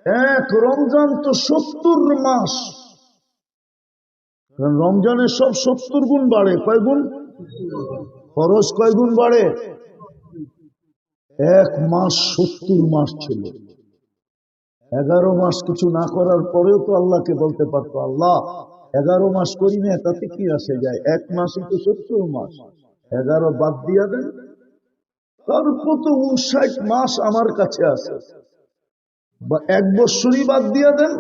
এক রমজান তো 70 মাস, রমজানের সব 70 গুণ বাড়ে। কয় গুণ? ফরজ কয় গুণ বাড়ে? এক মাস 70 মাস ছিল। 11 মাস কিছু না করার পরেও তো আল্লাহকে বলতে পারতো, আল্লাহ 11 মাস করি না, তাতে কি আসে যায়, এক মাসই তো 70 মাস, 11 বাদ দিয়া দেন। তারপর তো 59 মাস আমার কাছে আছে, বা এক বছরই বাদ দিয়া দেন,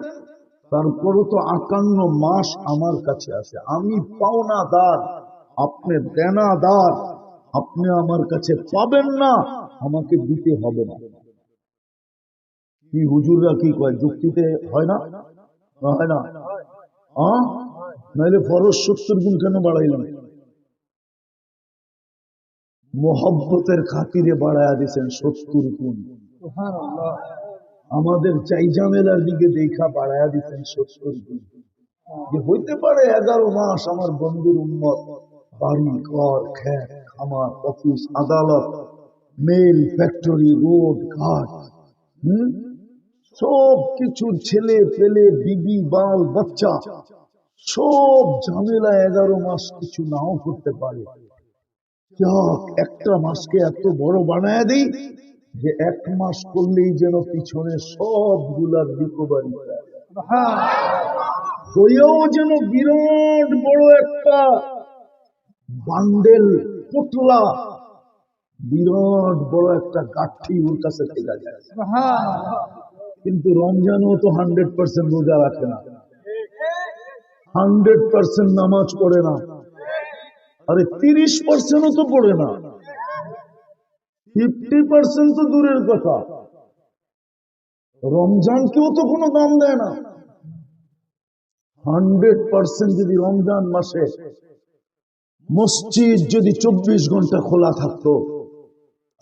তারপরও তো 58 মাস আমার কাছে আছে। আমি পাওনাদার, আপনি দেনাদার। আপনি আমার কাছে পাবেন না, আমাকে দিতে হবে না। কি হুজুররা কি কয়, যুক্তিতে হয় না? হয় না? নাইলে ফরজ 70 গুণ কেন বাড়াইলেন? মোহব্বতের খাতিরে বাড়ায়া দিচ্ছেন 70 গুণ। আমাদের চাইজামেলার দিকে দেখা বাড়ায়া দিচ্ছেন 70 গুণ। যে হইতে পারে 11 মাস আমার বন্ধুর উম্মত বাড়ি ঘর খেত খামার অফিস আদালত মেল ফ্যাক্টরি রোড ঘাট সব কিছু ছেলে পেলে বিবি বাল বাচ্চা সব ঝামেলা 11 মাস কিছু নাও করতে পারে। যাক, একটা মাসকে এত বড় বানায় দেই যে এক মাস করলেই যেন পিছনে সবগুলার রিকভারি হয়েও যেন বিরাট বড় একটা বান্ডেল পোটলা, বিরাট বড় একটা গাঠি ওর কাছে থেকে যায়। কিন্তু রমজানও তো 100% রোজা রাখে না, 100% নামাজ পড়ে না, আরে 30%ও তো পড়ে না, 50% তো দূরের কথা। রমজানকেও তো কোনো দাম দেয় না। 100% যদি রমজান মাসে মসজিদ যদি 24 ঘন্টা খোলা থাকতো,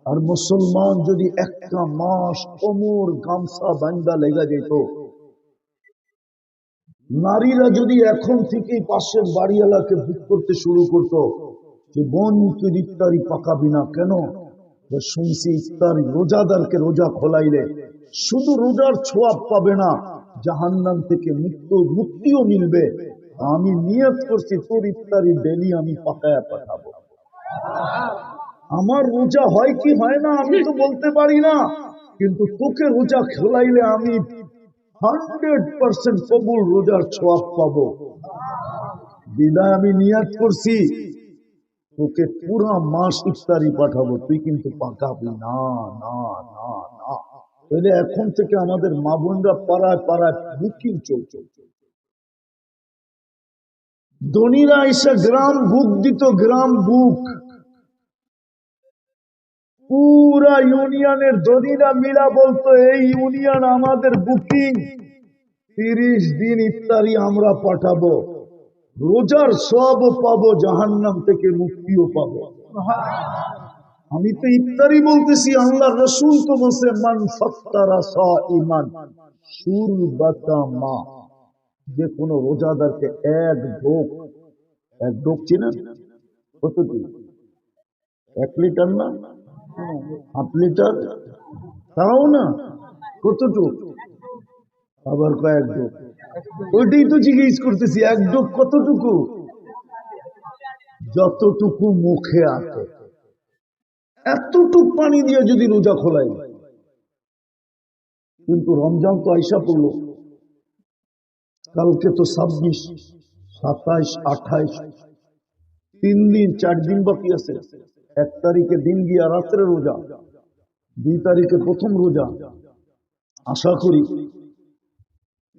আর মুসলমান যদি একটা মাস কোমর গামছা বান্দা লেগে যেত, নারীরা যদি এখন থেকে পাশের বাড়িওয়ালাকে বুক করতে শুরু করত যে বোন তুই ইফতারি পাকাবি না কেন, শুনছি ইফতারি রোজাদারকে রোজা খোলাইলে শুধু রোজার ছোঁয়া পাবে না, জাহান্নাম থেকে মুক্তিও মিলবে। আমি নিয়ত করছি তোর ইফতারি ডেলি আমি পাকায়া পাঠাবো। আমার রোজা হয় কি হয় না আমি তো বলতে পারি না, কিন্তু তোকে রোজা খোলাইলে আমি 100% কবুল রোজার ছোঁয়া পাবো। বিদায় আমি নিয়ত করছি তোকে পুরা মাস ইফতারি পাঠাবো, তুই কিন্তু পাকাবি না। না না না, তাহলে এখন থেকে আমাদের মা বোনরা পাড়ায় পাড়ায় বুকিং চলছে। ধনীরা এসে গ্রাম বুক দিত, গ্রাম বুক, পুরা ইউনিয়নের ধনীরা মিলা বলতো এই ইউনিয়ন আমাদের বুকিং, 30 দিন ইফতারি আমরা পাঠাবো, রোজার সবও পাবো, জাহান্নাম থেকে মুক্তিও পাবো। আমি তো ইফতারি বলতেছি, আল্লাহ রসুল তো বলছে মান ফাত্তারা সাইমান শুরবাতা মা, যে কোনো রোজাদারকে এক ডোক চিনেন কতটুকু? 1 লিটার না, 1/2 লিটার, তাও না, কতটুকু? আবার কয়েক ডোক, ওইটাই তো জিজ্ঞেস করতেছি, এক ডোক কতটুকু? যতটুকু মুখে আসে এতটুক পানি দিয়ে যদি রোজা খোলাই। কিন্তু রমজান তো আইসা পড়লো, কালকে তো 26, 27, 28, 3 দিন 4 দিন বাকি আছে। 1 তারিখে দিন গিয়া রাত্রে রোজা, 2 তারিখে প্রথম রোজা আশা করি।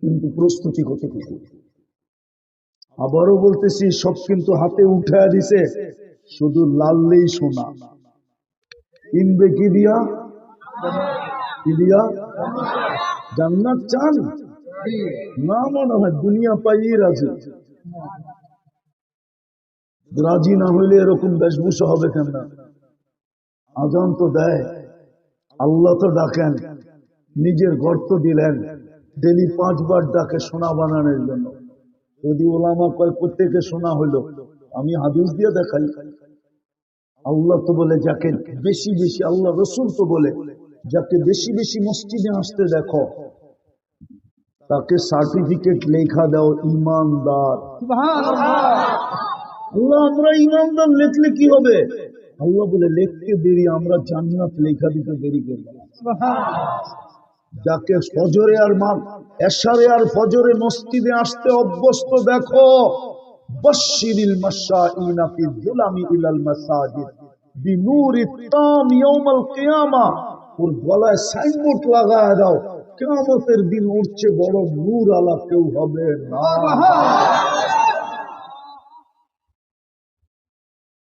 কিন্তু প্রস্তুতি কতটুকু? আবারও বলতেছি, সব কিন্তু হাতে উঠায় দিছে, শুধু লাললেই সোনা। কিনবে কি দিয়া? কি দিয়া? জান্নাত চান না? মনে হয় দুনিয়া পাইয়ে রাজি। রাজি না হইলে এরকম বেশভূষা হবে কেন? আজান তো দেয়, আল্লাহ তো ডাকেন, নিজের ঘর তো দিলেন, ডেলি 5 বার ডাকে সোনা বানানোর জন্য। যদি ওলামা কয় প্রত্যেকে সোনা হইল, আমি হাদিস দিয়ে দেখাই। আল্লাহ তো বলে যাকে বেশি বেশি, আল্লাহ রসুল তো বলে যাকে বেশি বেশি মসজিদে আসতে দেখো, তাকে সার্টিফিকেট লেখা দাও ইমানদার। আল্লাহ, আমরা ইমানদার লিখলে কি হবে? আল্লাহ বলে লিখতে দেরি, আমরা জান্নাত লেখা দিতে দেরি করব। যাকে ফজরে আর এশারে আর ফজরে মসজিদে আসতে অভ্যস্ত দেখো, বাশশিরিল মাশাইনা ফি যুলামি ইলাল মাসাজিদ বিনূরি তাম ইয়াউমাল কিয়ামা। ওর গলায় সাইনবোর্ড লাগায় দাও, কিয়ামতের দিন উঠছে বড় নূর আলা কেউ হবে না।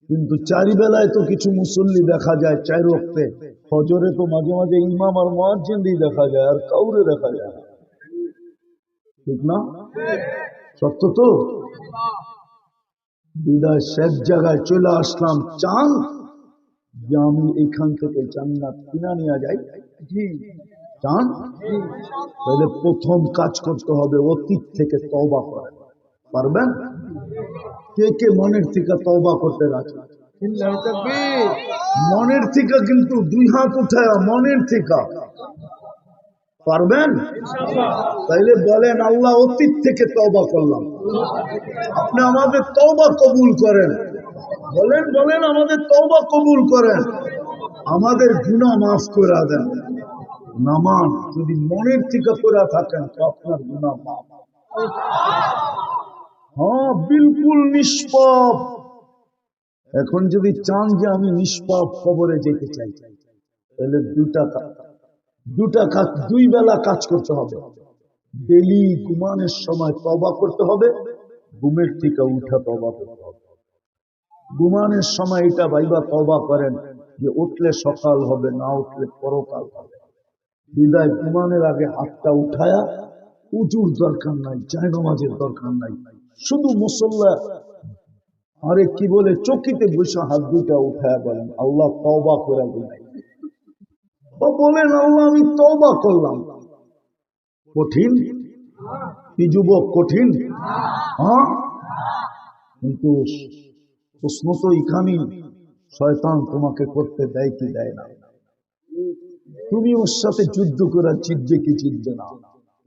কিন্তু চারি বেলায় তো কিছু মুসল্লি দেখা যায়, চার ওয়াক্তে ফজরে তো মাঝে মাঝে ইমাম আর মুয়াজ্জিনই দেখা যায়, আর কাউরে দেখা যায় না। ঠিক না? সত্য তো। বিদায় শেষ জায়গায় চলে আসলাম, চান যে আমি এখান থেকে জান্নাত কিনা নিয়ে যাই। চান? তাহলে প্রথম কাজ করতে হবে অতীত থেকে তওবা করা। পারবেন? কে কে মনের থেকে তওবা করতে রাজি? মনের থেকে, কিন্তু দুই হাত উঠায় মনের থেকে। পারবেন? তাইলে বলেন, আল্লাহ অতীত থেকে তওবা করলাম, আপনি আমাদের তওবা কবুল করেন। বলেন বলেন, আমাদের তওবা কবুল করেন, আমাদের গুনাহ মাফ করে দেন। নামান যদি মনের থেকে করে থাকেন তো আপনার গুনাহ মাফ। হ্যাঁ, বিলকুল নিষ্পাপ। এখন যদি চান যে আমি নিষ্পাপ কবরে যেতে চাই, তাহলে দুই বেলা কাজ করতে হবে। ডেলি ঘুমানোর সময় তওবা করতে হবে, ঘুমের থেকে উঠা তওবা করতে হবে। ঘুমানোর সময় এটা ভাইবা তওবা করেন যে উঠলে সকাল হবে, না উঠলে পরকাল হবে। বিদায় ঘুমানোর আগে হাতটা উঠায়া, উজুর দরকার নাই, জায়নামাজের দরকার নাই, শুধু মুসল্লা আরে কি বলে চকিতে বসে হাত দুটা উঠায়া বলেন, আল্লাহ তওবা করে দিলাই। বলেন, আল্লাহ আমি তওবা করলাম। কঠিন কি যুবক? কঠিন? হ্যাঁ, কিন্তু প্রশ্ন তো এখানে, শয়তান তোমাকে করতে দেয় কি দেয় না? তুমি ওর সাথে যুদ্ধ করে জিতবে কি জিতবে না,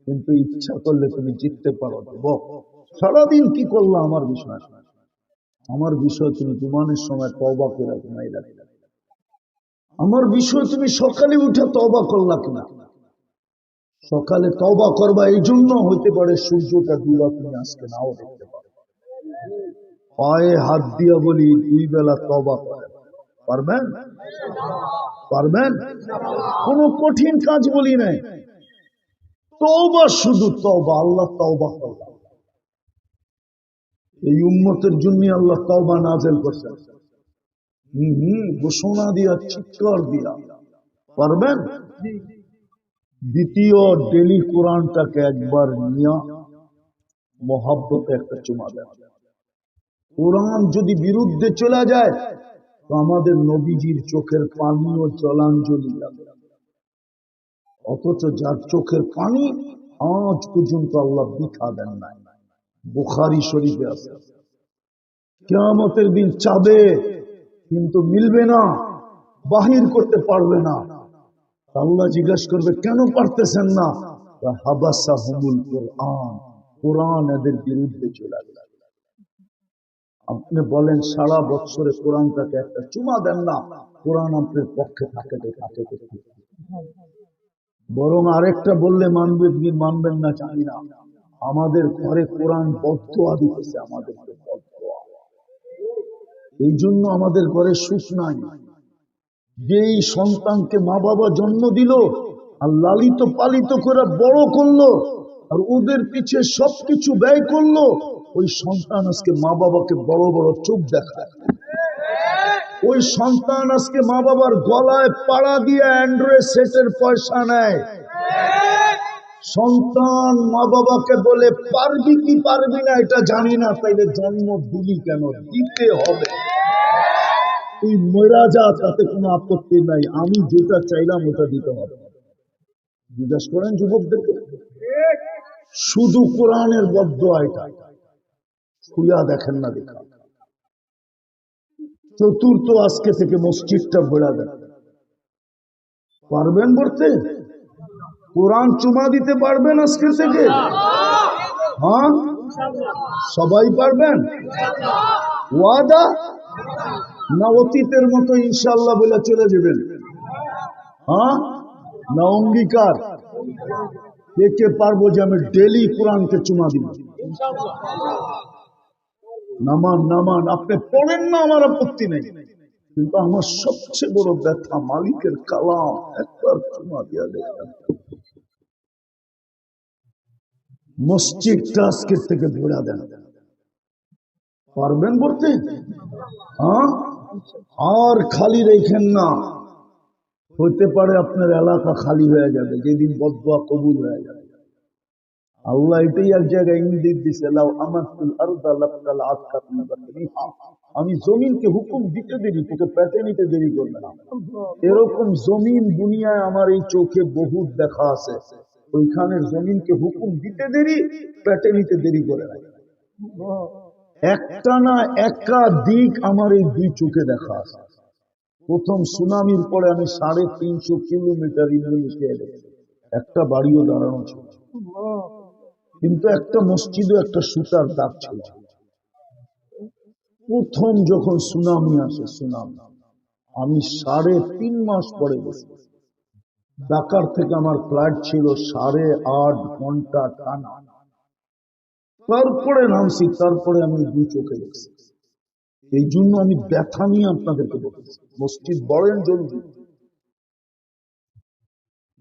কিন্তু ইচ্ছা করলে তুমি জিততে পারো। সারাদিন কি করলা আমার বিষয়? আমার বিষয় তুমি ঘুমানোর সময় তওবা করে ঘুমাইলা। আমার বিষয় তুমি সকালে উঠে তওবা করলা কিনা। সকালে তওবা করবা, এই জন্য হইতে পারে সূর্যটা ডুবা তুমি আজকে নাও দেখতে পারো। পায়ে হাত দিয়া বলি, দুই বেলা তওবা করেন। পারবেন? পারবেন? কোন কঠিন কাজ বলি নাই, তওবা, শুধু তওবা। আল্লাহ তওবা করলাম, এই উম্মতের জন্য আল্লাহ তওবা নাযিল করেছেন। ঘোষণা দিয়া, চিৎকার দিয়া। পারবেন? দ্বিতীয়, ডেলি কোরআনটাকে একবার নিয়া মহাব্বতে একটা চুমা দেন। কোরআন যদি বিরুদ্ধে চলে যায় তো আমাদের নবীজির চোখের পানিও জলাঞ্জলি লাগে। অথচ যার চোখের পানি আজ পর্যন্ত আল্লাহ বৃথা দেন নাই। বুখারী শরীফে আছে, কিয়ামতের দিন চাবে কিন্তু মিলবে না, বাহির করতে পারবে না। আল্লাহ জিজ্ঞাসা করবে, কেন পারতেছেন না? হাবাসাহুমুল কোরআন, কোরআন এদের বিরুদ্ধে চলে গেল। আপনি বলেন সারা বছরে কোরআনটাকে একটা চুমা দেন না, কোরআন আপনার পক্ষে থাকে। বরং আরেকটা বললে মানবে কি মানবেন না জানি না, আমাদের ঘরে কোরআন বদদোয়া দিতেছে আমাদেরকে, বদদোয়া। এই জন্য আমাদের ঘরে সুখ নাই। যেই সন্তানকে মা বাবা জন্ম দিল আর লালিত পালিত করে বড় করলো আর ওদের পিছে সবকিছু ব্যয় করলো, ওই সন্তান আজকে মা বাবাকে বড় বড় চোখ দেখায়। ওই সন্তান আজকে মা বাবার গলায় পাড়া দিয়ে অ্যান্ড্রয়েড সেটের পয়সা নেয়। সন্তান মা বাবাকে বলে, পারবি কি পারবি না এটা জানি না, তাইলে জন্ম দিলি কেন? দিতে হবে। তুই মরা যা, তাতে কোনো আপত্তি নাই, আমি যেটা চাইলাম ওটা দিতে হবে। জিজ্ঞাসা করেন যুবকদেরকে, শুধু কোরআনের বদদোয়া এটা খুইয়া দেখেন না দেখা। চতুর্থ, আজকে থেকে মসজিদটা বেড়া দেন। পারবেন পড়তে? কোরআন চুমা দিতে পারবেন আজকে থেকে? হ্যাঁ, সবাই পারবেন? ওয়াদা না অতীতের মতো ইনশাআল্লাহ বলে চলে যাবেন? হ্যাঁ না অঙ্গীকার? কে কে পারবো যে আমি ডেলি কোরআনকে চুমা দিব? নামান নামান, আপনি পড়েন না, আমার আপত্তি নেই, কিন্তু আমার সবচেয়ে বড় ব্যথা মালিকের কালাম একবার চুমা দিয়া দেখেন। মসজিদটা আজকের থেকে ভরা দেন। পারবেন পড়তে? হ্যাঁ, আর খালি রেখেন না। হতে পারে আপনার এলাকা খালি হয়ে যাবে যেদিন বদদুয়া কবুল হয়ে যাবে। আল্লাহ এটাই এক জায়গায় ইঙ্গিত দিছে, লাউ আমাতুল আরদা লাবতালাআত বিহা, আমি জমিনকে হুকুম দিতে দেরি, তোকে পেটে নিতে দেরি করবে না। এরকম জমিন দুনিয়ায় আমার এই চোখে বহুত দেখা আছে, ওইখানের জমিনকে হুকুম দিতে দেরি, পেটে নিতে দেরি করে না। একটা না একাধিক আমার এই দুই চোখে দেখা আছে। প্রথম সুনামির পরে আমি 350 কিলোমিটার ইন্দোনেশিয়া দেখেছি, একটা বাড়িও দাঁড়ানো ছিল, কিন্তু একটা মসজিদও একটা সুতার দাগ ছিল। প্রথম যখন সুনামি আসে, সুনামি আমি 3.5 মাস পরে গেছি। ঢাকার থেকে আমার ফ্লাইট ছিল 8.5 ঘন্টা টানা, তারপরে নামছি, তারপরে আমি দুই চোখে দেখছি। এই জন্য আমি ব্যথা নিয়ে আপনাদেরকে বলতেছি, মসজিদ বড়েন জলদি,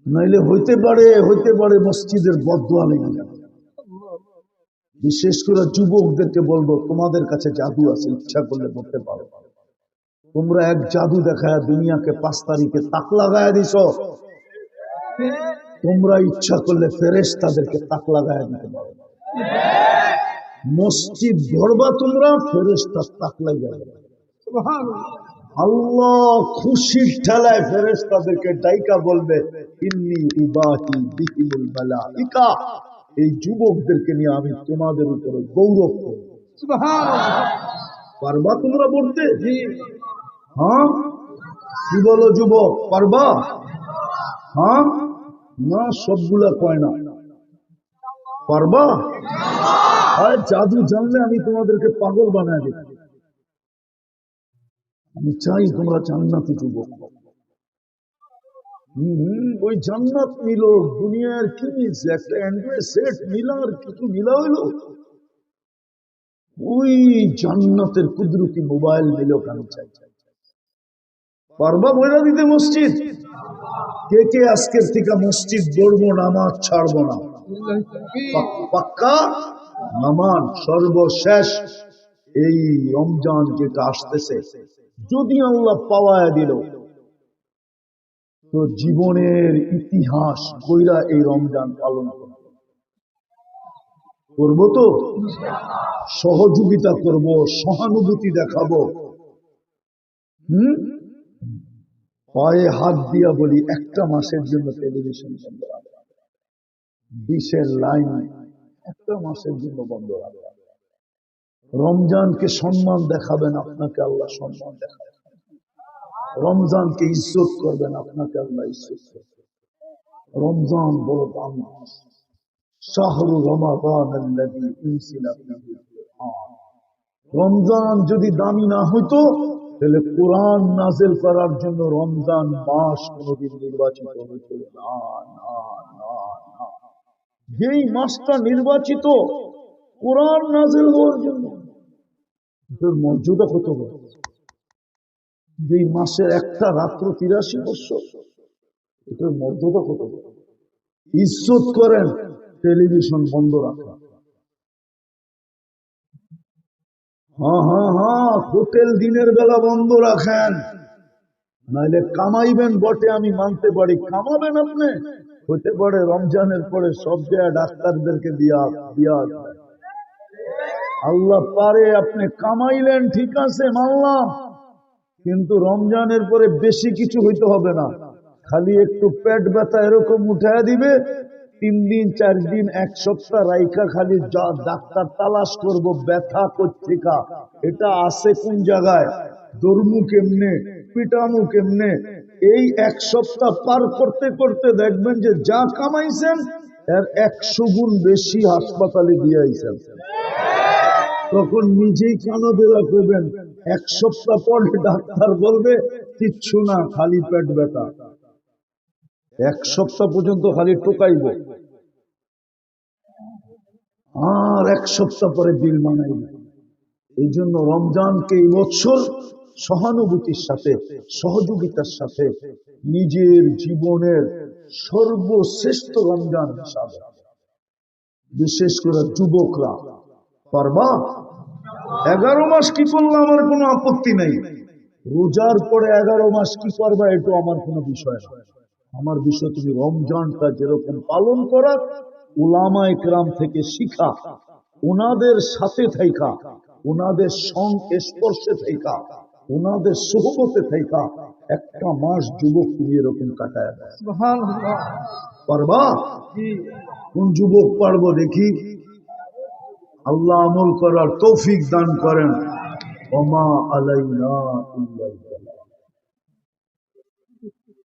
নাইলে হইতে পারে মসজিদের বদদুয়া লেগে যাবে। বিশেষ করে যুবকদেরকে বলবো, তোমাদের কাছে জাদু আছে, ইচ্ছা করলে করতে পারো। তোমরা এক জাদু দেখায় দুনিয়াকে 5 তারিখে তাক লাগায় দিছ, তোমরা ইচ্ছা করলে ফেরেশতাদেরকে তাক লাগায় দিতে পারো। মসজিদ গড়বা তোমরা, ফেরেশতা তাক লাগায়। আল্লাহ খুশির ঠেলায় ফেরেশতাদেরকে ডাইকা বলবে, ইন্নী উবাহি বিহিমুল মালাইকা, এই যুবকদেরকে নিয়ে আমি তোমাদের উপরে গৌরব করব। পারবা তোমরা বলতে? হ্যাঁ, কি বলো যুবক, পারবা? হ্যাঁ না, সবগুলা কয় না। পারবা? আর জাদু জানলে আমি তোমাদেরকে পাগল বানায় দিই। আমি চাই তোমরা জান্নাতি যুবক। ওই জান্নাত নিল, দুনিয়ার কি নিচ্ছে, একটা অ্যান্ড্রয়েড সেট নিলা আর কিছু নিলা হইলো, ওই জান্নাতের কুদরতি মোবাইল নিল কেন? চাই পারবা বইলা দিতে মসজিদ? কে কে আজকের থেকে মসজিদ গড়বো, নামাজ ছাড়বো না? পাক্কা নামান। সর্বশেষ এই রমজান যেটা আসতেছে, যদি আল্লাহ পাওয়ায় দিল, তো জীবনের ইতিহাস কইরা এই রমজান পালন করবো। তো সহযোগিতা করব, সহানুভূতি দেখাবো। পায়ে হাত দিয়া বলি, একটা মাসের জন্য টেলিভিশন বন্ধ রাখবে, ডিশের লাইন একটা মাসের জন্য বন্ধ রাখবে। রমজানকে সম্মান দেখাবেন, আপনাকে আল্লাহ সম্মান দেখাবেন। রমজানকে ইজ্জত করবেন, আপনাকে আল্লাহ ইজ্জত করবেন। রমজান বড় দাম। শাহরু রমাদান আল্লাযী উনজিলা ফীহিল কুরআন। রমজান যদি দামি না হইতো, তাহলে কোরআন নাযিল করার জন্য রমজান মাস কোনদিন নির্বাচিত হইতো না। যেই মাসটা নির্বাচিত কোরআন নাযিল হওয়ার জন্য, এর মর্যাদা কত বড়। যেই মাসের একটা রাত্র 83 বছর, এটার মর্যাদা কত বড়। ইজ্জত করেন, টেলিভিশন বন্ধ রাখা। হ্যাঁ, হোটেল দিনের বেলা বন্ধ রাখেন, নাইলে কামাইবেন বটে, আমি মানতে পারি। কামাবেন আপনি, হতে পারে রমজানের পরে সব জায়গায় ডাক্তারদেরকে দিয়া আল্লাহ পারে, আপনি কামাইলেন, ঠিক আছে মানলাম, কিন্তু রমজানের পরে বেশি কিছু হইতে হবে না, খালি একটু পেট ব্যথা এরকম উঠায় দিবে, 3 দিন 4 দিন 1 সপ্তাহ রাইখা খালি ডাক্তার তালাশ করব ব্যথা কোত্থেকা, এটা আছে কোন জায়গায়, দরমু কেমনে, পিটামু কেমনে, এই এক সপ্তাহ পার করতে করতে দেখবেন যে যা কামাইছেন এর 100 গুণ বেশি হাসপাতালে দিয়ে আইছেন। তখন নিজেই কানদেলা করবেন, এক সপ্তাহ পরে ডাক্তার বলবে কিচ্ছু না, খালি পেট ব্যথা। এক সপ্তাহ পর্যন্ত খালি টোকাইব, আর এক সপ্তাহ পরে বিল মানাইব। এই জন্য রমজানকে এই বছর সহানুভূতির সাথে, সহযোগিতার সাথে নিজের জীবনের সর্বশ্রেষ্ঠ রমজান হিসাবে, বিশেষ করে যুবকরা পারবা। 11 মাস কি করলে আমার কোনো আপত্তি নেই, রোজার পরে 11 মাস কি করবা এটা আমার কোনো বিষয় না। আমার বিষয় তুমি রমজানটা যেরকম পালন করা, উলামা ইকরাম থেকে শিখা, ওনাদের সাথে থাইকা, ওনাদের সংস্পর্শে থাইকা, ওনাদের সোহবতে থাইকা একটা মাস যুবক তুমি এরকম কাটায় পারবা? কোন যুবক পারবো দেখি? আল্লাহ আমল করার তৌফিক দান করেন। ওমা আলাইনা ইল্লাল বালাগ।